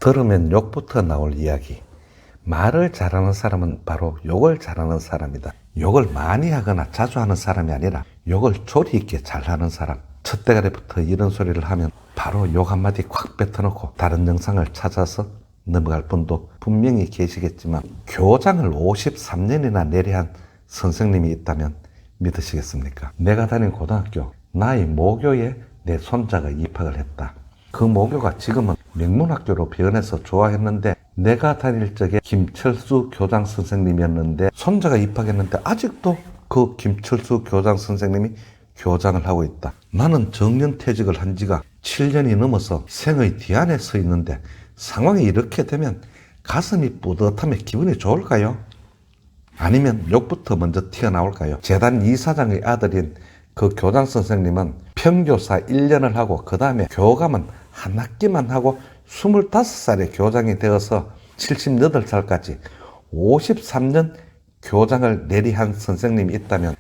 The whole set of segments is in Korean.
들으면 욕부터 나올 이야기. 말을 잘하는 사람은 바로 욕을 잘하는 사람이다. 욕을 많이 하거나 자주 하는 사람이 아니라 욕을 조리 있게 잘하는 사람. 첫대가리부터 이런 소리를 하면 바로 욕 한마디 콱 뱉어놓고 다른 영상을 찾아서 넘어갈 분도 분명히 계시겠지만, 교장을 53년이나 내리한 선생님이 있다면 믿으시겠습니까? 내가 다닌 고등학교, 나의 모교에 내 손자가 입학을 했다. 그 모교가 지금은 명문학교로 변해서 좋아했는데, 내가 다닐 적에 김철수 교장 선생님이었는데 손자가 입학했는데 아직도 그 김철수 교장 선생님이 교장을 하고 있다. 나는 정년퇴직을 한 지가 7년이 넘어서 생의 뒤안에 서 있는데, 상황이 이렇게 되면 가슴이 뿌듯하며 기분이 좋을까요? 아니면 욕부터 먼저 튀어나올까요? 재단 이사장의 아들인 그 교장 선생님은 평교사 1년을 하고 그 다음에 교감은 한 학기만 하고 25살에 교장이 되어서 78살까지 53년 교장을 내리한 선생님이 있다면,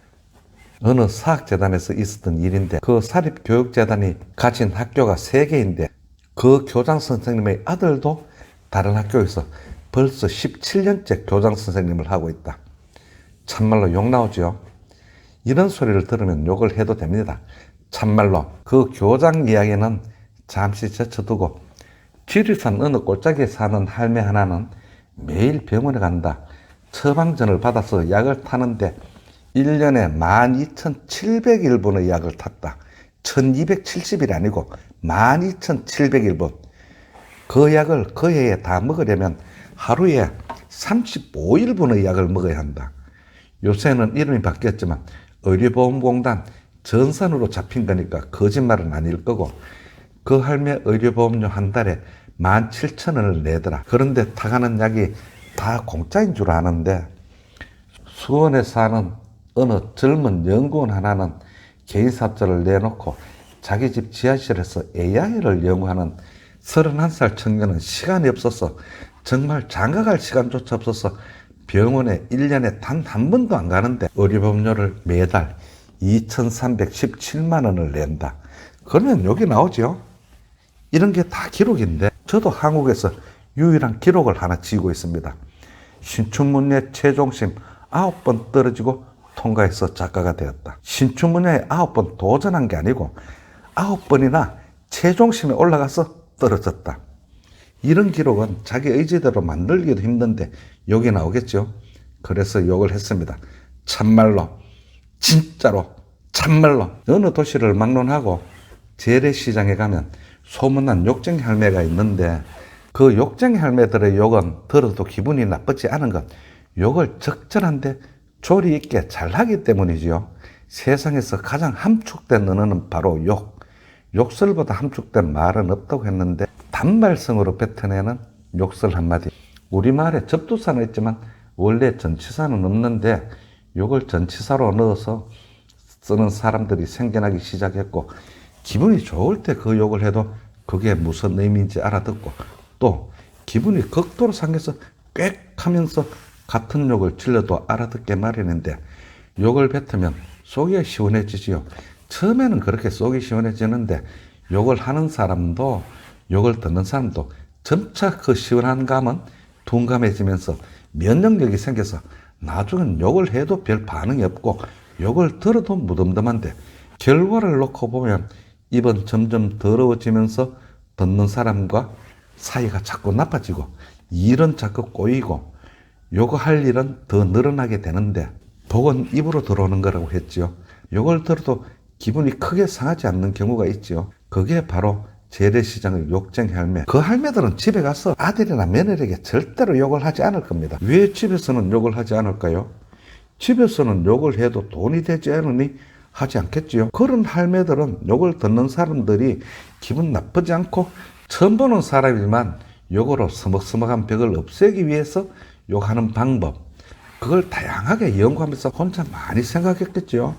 어느 사학재단에서 있었던 일인데, 그 사립교육재단이 가진 학교가 3개인데 그 교장 선생님의 아들도 다른 학교에서 벌써 17년째 교장 선생님을 하고 있다. 참말로 욕 나오죠. 이런 소리를 들으면 욕을 해도 됩니다. 참말로 그 교장 이야기는 잠시 제쳐두고, 지리산 어느 골짜기에 사는 할매 하나는 매일 병원에 간다. 처방전을 받아서 약을 타는데 1년에 12,700일분의 약을 탔다. 1270일 아니고 12,700일분. 그 약을 그 해에 다 먹으려면 하루에 35일분의 약을 먹어야 한다. 요새는 이름이 바뀌었지만 의료보험공단 전산으로 잡힌 거니까 거짓말은 아닐 거고, 그 할매 의료보험료 한 달에 17,000원을 내더라. 그런데 타가는 약이 다 공짜인 줄 아는데, 수원에 사는 어느 젊은 연구원 하나는 개인사업자를 내놓고 자기 집 지하실에서 AI를 연구하는 31살 청년은 시간이 없어서, 정말 장가갈 시간조차 없어서 병원에 1년에 단 한 번도 안 가는데 의료보험료를 매달 2,317만 원을 낸다. 그러면 여기 나오죠. 이런 게 다 기록인데, 저도 한국에서 유일한 기록을 하나 지고 있습니다. 신춘문예 최종심 9번 떨어지고 통과해서 작가가 되었다. 신춘문예에 9번 도전한 게 아니고 9번이나 최종심에 올라가서 떨어졌다. 이런 기록은 자기 의지대로 만들기도 힘든데 욕이 나오겠죠. 그래서 욕을 했습니다. 참말로, 진짜로, 참말로. 어느 도시를 막론하고 재래시장에 가면 소문난 욕쟁이 할매가 있는데, 그 욕쟁이 할매들의 욕은 들어도 기분이 나쁘지 않은 것, 욕을 적절한데 조리 있게 잘하기 때문이지요. 세상에서 가장 함축된 언어는 바로 욕. 욕설보다 함축된 말은 없다고 했는데, 단발성으로 뱉어내는 욕설 한마디. 우리말에 접두사는 있지만 원래 전치사는 없는데, 욕을 전치사로 넣어서 쓰는 사람들이 생겨나기 시작했고, 기분이 좋을 때 그 욕을 해도 그게 무슨 의미인지 알아듣고, 또 기분이 극도로 상해서 꽥 하면서 같은 욕을 질러도 알아듣게 마련인데, 욕을 뱉으면 속이 시원해지지요. 처음에는 그렇게 속이 시원해지는데, 욕을 하는 사람도 욕을 듣는 사람도 점차 그 시원한 감은 둔감해지면서 면역력이 생겨서 나중엔 욕을 해도 별 반응이 없고 욕을 들어도 무덤덤한데, 결과를 놓고 보면 입은 점점 더러워지면서 듣는 사람과 사이가 자꾸 나빠지고 일은 자꾸 꼬이고 욕할 일은 더 늘어나게 되는데, 복은 입으로 들어오는 거라고 했죠. 욕을 들어도 기분이 크게 상하지 않는 경우가 있죠. 그게 바로 재래시장의 욕쟁이 할매. 그 할매들은 집에 가서 아들이나 며느리에게 절대로 욕을 하지 않을 겁니다. 왜 집에서는 욕을 하지 않을까요? 집에서는 욕을 해도 돈이 되지 않으니 하지 않겠지요. 그런 할매들은 욕을 듣는 사람들이 기분 나쁘지 않고, 처음 보는 사람이지만 욕으로 서먹서먹한 벽을 없애기 위해서 욕하는 방법, 그걸 다양하게 연구하면서 혼자 많이 생각했겠죠.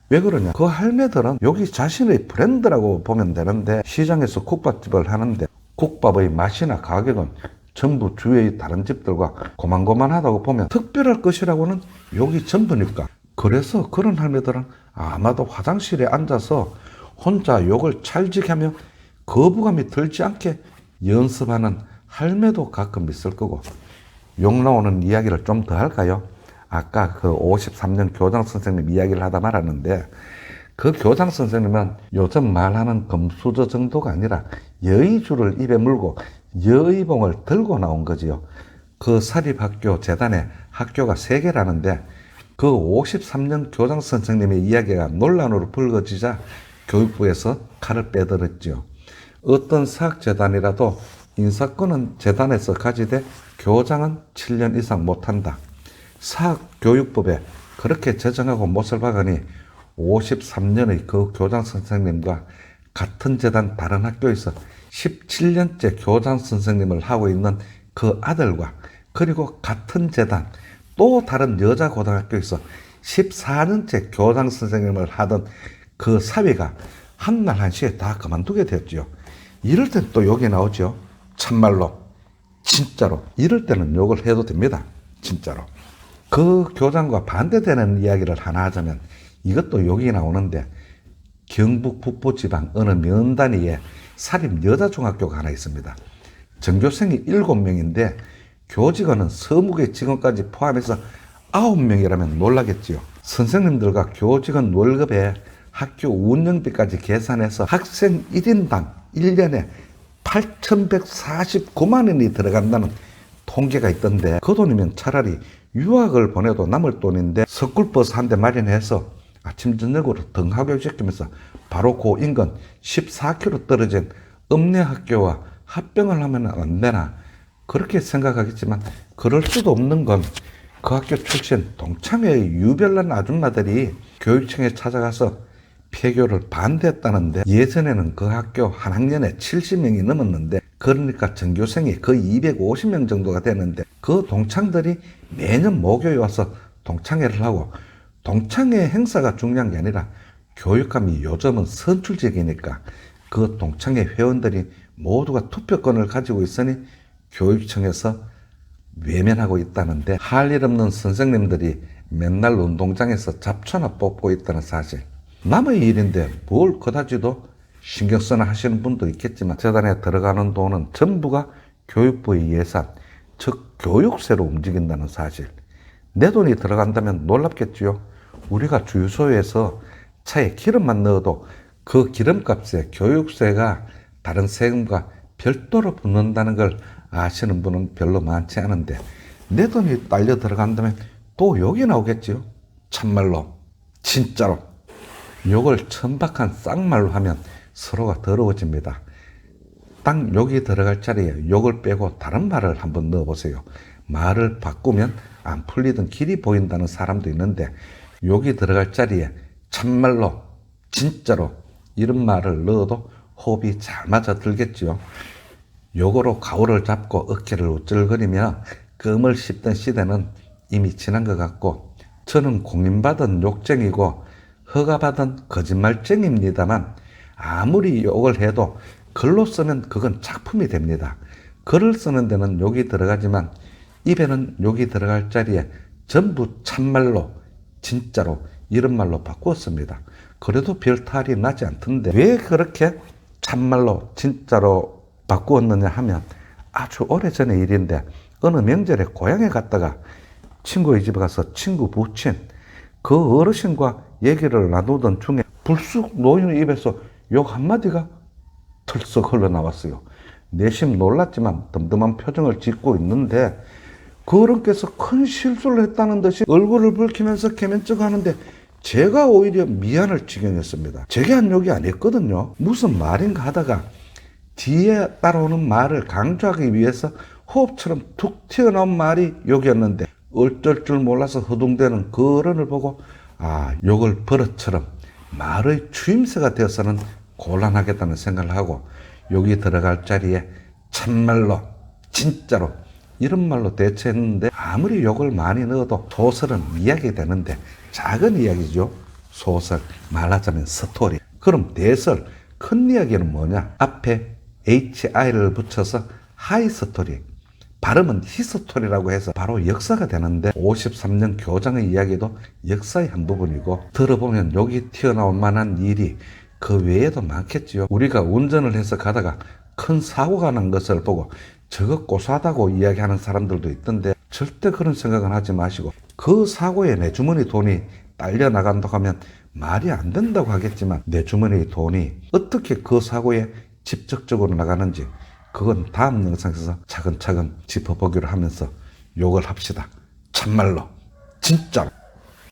왜 그러냐? 그 할매들은 욕이 자신의 브랜드라고 보면 되는데, 시장에서 국밥집을 하는데 국밥의 맛이나 가격은 전부 주위의 다른 집들과 고만고만하다고 보면 특별할 것이라고는 욕이 전부니까. 그래서 그런 할매들은 아마도 화장실에 앉아서 혼자 욕을 찰지게 하며 거부감이 들지 않게 연습하는 할매도 가끔 있을 거고. 욕 나오는 이야기를 좀 더 할까요? 아까 그 53년 교장 선생님 이야기를 하다 말았는데, 그 교장 선생님은 요즘 말하는 금수저 정도가 아니라 여의주를 입에 물고 여의봉을 들고 나온 거지요. 그 사립학교 재단에 학교가 3개라는데 그 53년 교장 선생님의 이야기가 논란으로 불거지자 교육부에서 칼을 빼들었죠. 어떤 사학재단이라도 인사권은 재단에서 가지되 교장은 7년 이상 못한다. 사학교육법에 그렇게 제정하고 못을 박으니 53년의 그 교장 선생님과 같은 재단 다른 학교에서 17년째 교장 선생님을 하고 있는 그 아들과 그리고 같은 재단 또 다른 여자 고등학교에서 14년째 교장 선생님을 하던 그 사위가 한날 한시에 다 그만두게 되었죠. 이럴 땐 또 욕이 나오죠. 참말로 진짜로 이럴 때는 욕을 해도 됩니다. 진짜로. 그 교장과 반대되는 이야기를 하나 하자면 이것도 욕이 나오는데, 경북 북부지방 어느 면단위에 사립 여자중학교가 하나 있습니다. 전교생이 7명인데 교직원은 서무개 직원까지 포함해서 9명이라면 놀라겠지요. 선생님들과 교직원 월급에 학교 운영비까지 계산해서 학생 1인당 1년에 8,149만 원이 들어간다는 통계가 있던데, 그 돈이면 차라리 유학을 보내도 남을 돈인데 서울버스 한 대 마련해서 아침 저녁으로 등하교시키면서 바로 그 인근 14km 떨어진 읍내학교와 합병을 하면 안 되나 그렇게 생각하겠지만, 그럴 수도 없는 건 그 학교 출신 동창회의 유별난 아줌마들이 교육청에 찾아가서 폐교를 반대했다는데, 예전에는 그 학교 한 학년에 70명이 넘었는데, 그러니까 전교생이 거의 250명 정도가 되는데, 그 동창들이 매년 모교에 와서 동창회를 하고, 동창회 행사가 중요한 게 아니라 교육감이 요즘은 선출직이니까 그 동창회 회원들이 모두가 투표권을 가지고 있으니 교육청에서 외면하고 있다는데, 할 일 없는 선생님들이 맨날 운동장에서 잡초나 뽑고 있다는 사실. 남의 일인데 뭘 그다지도 신경 쓰나 하시는 분도 있겠지만, 재단에 들어가는 돈은 전부가 교육부의 예산, 즉 교육세로 움직인다는 사실. 내 돈이 들어간다면 놀랍겠지요. 우리가 주유소에서 차에 기름만 넣어도 그 기름값에 교육세가 다른 세금과 별도로 붙는다는 걸 아시는 분은 별로 많지 않은데, 내 돈이 딸려 들어간다면 또 욕이 나오겠지요. 참말로 진짜로 욕을 천박한 쌍말로 하면 서로가 더러워집니다. 딱 욕이 들어갈 자리에 욕을 빼고 다른 말을 한번 넣어보세요. 말을 바꾸면 안 풀리던 길이 보인다는 사람도 있는데, 욕이 들어갈 자리에 참말로 진짜로 이런 말을 넣어도 호흡이 잘 맞아 들겠지요. 욕으로 가오를 잡고 어깨를 우쭐거리며 껌을 씹던 시대는 이미 지난 것 같고, 저는 공인받은 욕쟁이고 허가받은 거짓말쟁이입니다만, 아무리 욕을 해도 글로 쓰면 그건 작품이 됩니다. 글을 쓰는 데는 욕이 들어가지만 입에는 욕이 들어갈 자리에 전부 참말로 진짜로 이런 말로 바꾸었습니다. 그래도 별 탈이 나지 않던데, 왜 그렇게 참말로 진짜로 바꾸었느냐 하면, 아주 오래전의 일인데 어느 명절에 고향에 갔다가 친구의 집에 가서 친구 부친 그 어르신과 얘기를 나누던 중에 불쑥 노인의 입에서 욕 한마디가 털썩 흘러나왔어요. 내심 놀랐지만 덤덤한 표정을 짓고 있는데, 그 어른께서 큰 실수를 했다는 듯이 얼굴을 붉히면서 개면쩍 하는데, 제가 오히려 미안할 지경이었습니다. 제게 한 욕이 아니었거든요. 무슨 말인가 하다가 뒤에 따라오는 말을 강조하기 위해서 호흡처럼 툭 튀어나온 말이 욕이었는데, 어쩔 줄 몰라서 허둥대는 그 어른을 보고, 아, 욕을 버릇처럼 말의 추임새가 되어서는 곤란하겠다는 생각을 하고, 욕이 들어갈 자리에 참말로 진짜로 이런 말로 대체했는데, 아무리 욕을 많이 넣어도 소설은 이야기 되는데, 작은 이야기죠. 소설, 말하자면 스토리. 그럼 대설, 큰 이야기는 뭐냐? 앞에 HI를 붙여서 하이 스토리, 발음은 히스토리라고 해서 바로 역사가 되는데, 53년 교장의 이야기도 역사의 한 부분이고, 들어보면 욕이 튀어나올 만한 일이 그 외에도 많겠지요. 우리가 운전을 해서 가다가 큰 사고가 난 것을 보고 저거 고사하다고 이야기하는 사람들도 있던데 절대 그런 생각은 하지 마시고 그 사고에 내 주머니 돈이 딸려 나간다고 하면 말이 안 된다고 하겠지만 내 주머니 돈이 어떻게 그 사고에 직접적으로 나가는지 그건 다음 영상에서 차근차근 짚어보기로 하면서 욕을 합시다. 참말로 진짜로.